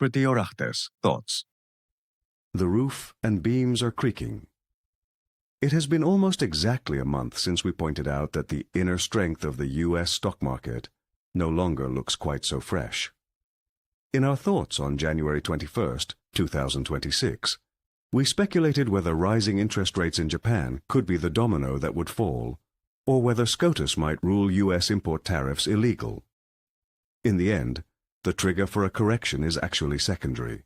Pretiorates thoughts. The roof and beams are creaking. It has been almost exactly a month since we pointed out that the inner strength of the U.S. stock market no longer looks quite so fresh. In our thoughts on January 21st, 2026, we speculated whether rising interest rates in Japan could be the domino that would fall, or whether SCOTUS might rule U.S. import tariffs illegal. In the end, the trigger for a correction is actually secondary.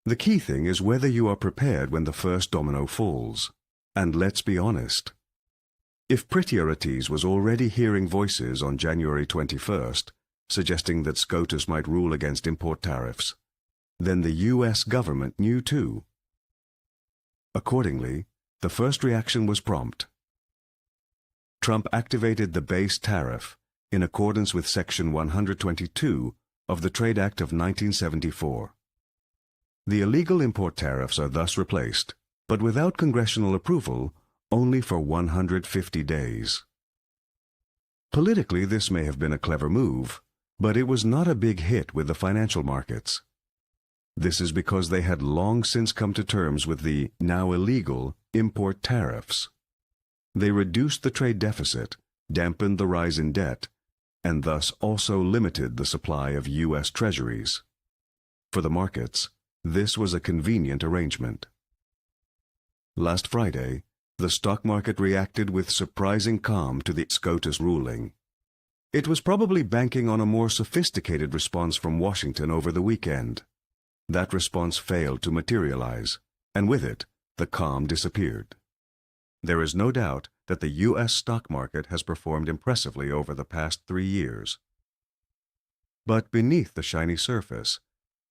The key thing is whether you are prepared when the first domino falls. And let's be honest. If Pretiorates was already hearing voices on January 21st, suggesting that SCOTUS might rule against import tariffs, then the U.S. government knew too. Accordingly, the first reaction was prompt. Trump activated the base tariff in accordance with Section 122 of the Trade Act of 1974. The illegal import tariffs are thus replaced, but without congressional approval, only for 150 days. Politically, this may have been a clever move, but it was not a big hit with the financial markets. This is because they had long since come to terms with the now illegal import tariffs. They reduced the trade deficit, dampened the rise in debt, and thus also limited the supply of U.S. treasuries. For the markets, this was a convenient arrangement. Last Friday, the stock market reacted with surprising calm to the SCOTUS ruling. It was probably banking on a more sophisticated response from Washington over the weekend. That response failed to materialize, and with it, the calm disappeared. There is no doubt that the U.S. stock market has performed impressively over the past 3 years. But beneath the shiny surface,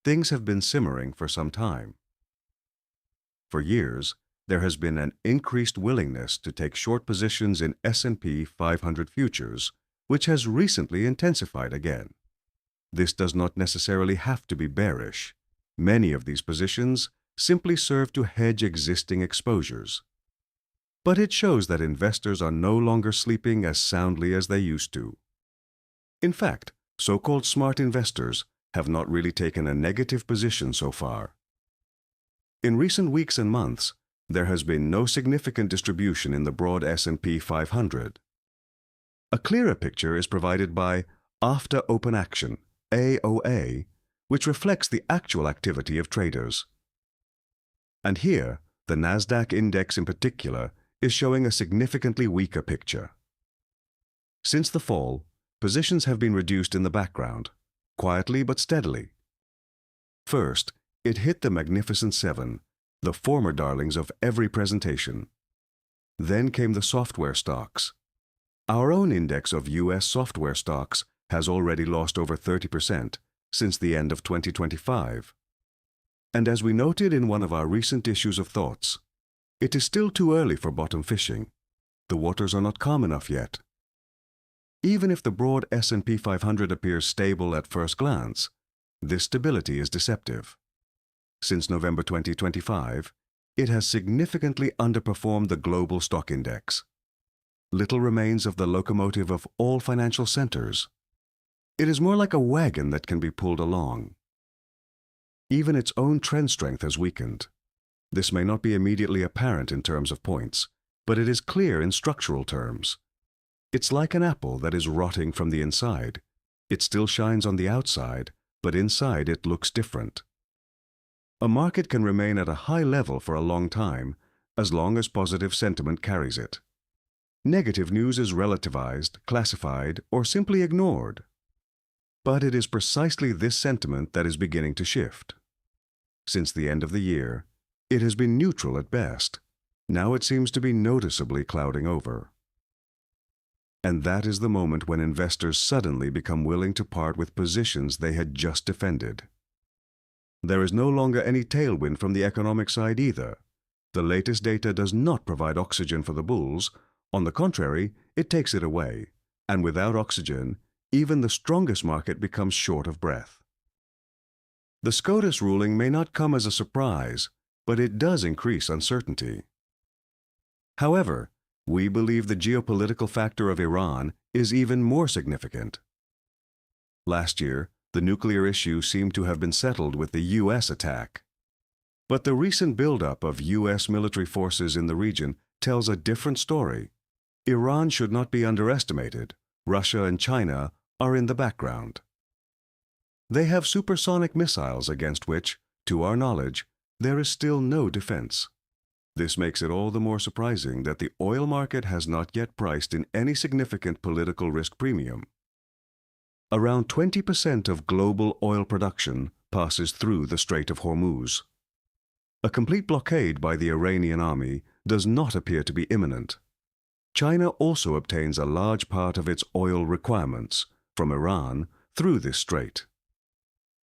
things have been simmering for some time. For years, there has been an increased willingness to take short positions in S&P 500 futures, which has recently intensified again. This does not necessarily have to be bearish. Many of these positions simply serve to hedge existing exposures. But it shows that investors are no longer sleeping as soundly as they used to. In fact, so-called smart investors have not really taken a negative position so far. In recent weeks and months, there has been no significant distribution in the broad S&P 500. A clearer picture is provided by After Open Action, AOA, which reflects the actual activity of traders. And here, the Nasdaq index in particular is showing a significantly weaker picture. Since the fall, positions have been reduced in the background, quietly but steadily. First, it hit the Magnificent Seven, the former darlings of every presentation. Then came the software stocks. Our own index of U.S. software stocks has already lost over 30% since the end of 2025. And as we noted in one of our recent issues of Thoughts, it is still too early for bottom fishing. The waters are not calm enough yet. Even if the broad S&P 500 appears stable at first glance, this stability is deceptive. Since November 2025, it has significantly underperformed the global stock index. Little remains of the locomotive of all financial centers. It is more like a wagon that can be pulled along. Even its own trend strength has weakened. This may not be immediately apparent in terms of points, but it is clear in structural terms. It's like an apple that is rotting from the inside. It still shines on the outside, but inside it looks different. A market can remain at a high level for a long time, as long as positive sentiment carries it. Negative news is relativized, classified, or simply ignored. But it is precisely this sentiment that is beginning to shift. Since the end of the year, it has been neutral at best. Now it seems to be noticeably clouding over. And that is the moment when investors suddenly become willing to part with positions they had just defended. There is no longer any tailwind from the economic side either. The latest data does not provide oxygen for the bulls. On the contrary, it takes it away. And without oxygen, even the strongest market becomes short of breath. The SCOTUS ruling may not come as a surprise, but it does increase uncertainty. However, we believe the geopolitical factor of Iran is even more significant. Last year, The nuclear issue seemed to have been settled with the U.S. attack. But the recent buildup of U.S. military forces in the region tells a different story. Iran should not be underestimated. Russia and China are in the background. They have supersonic missiles against which, to our knowledge, there is still no defense. This makes it all the more surprising that the oil market has not yet priced in any significant political risk premium. Around 20% of global oil production passes through the Strait of Hormuz. A complete blockade by the Iranian army does not appear to be imminent. China also obtains a large part of its oil requirements from Iran through this strait.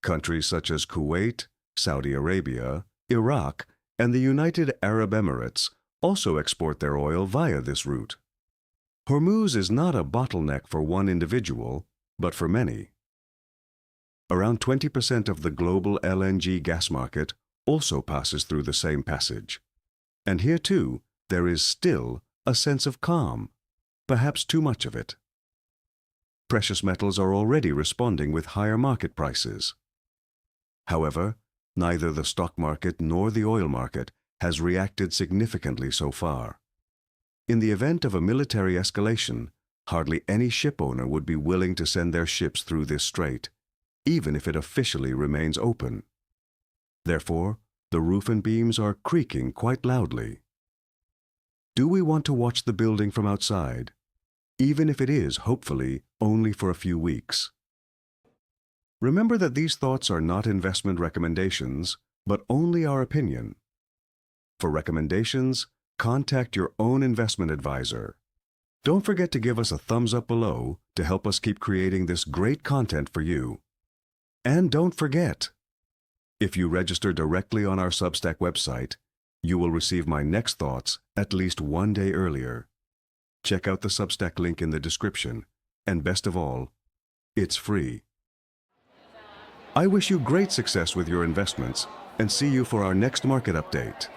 Countries such as Kuwait, Saudi Arabia, Iraq, and the United Arab Emirates also export their oil via this route. Hormuz is not a bottleneck for one individual, but for many. Around 20% of the global LNG gas market also passes through the same passage. And here too, there is still a sense of calm, perhaps too much of it. Precious metals are already responding with higher market prices. However, neither the stock market nor the oil market has reacted significantly so far. In the event of a military escalation, hardly any ship owner would be willing to send their ships through this strait, even if it officially remains open. Therefore, the roof and beams are creaking quite loudly. Do we want to watch the building from outside, even if it is, hopefully, only for a few weeks? Remember that these thoughts are not investment recommendations, but only our opinion. For recommendations, contact your own investment advisor. Don't forget to give us a thumbs up below to help us keep creating this great content for you. And don't forget, if you register directly on our Substack website, you will receive my next thoughts at least one day earlier. Check out the Substack link in the description, and best of all, it's free. I wish you great success with your investments and see you for our next market update.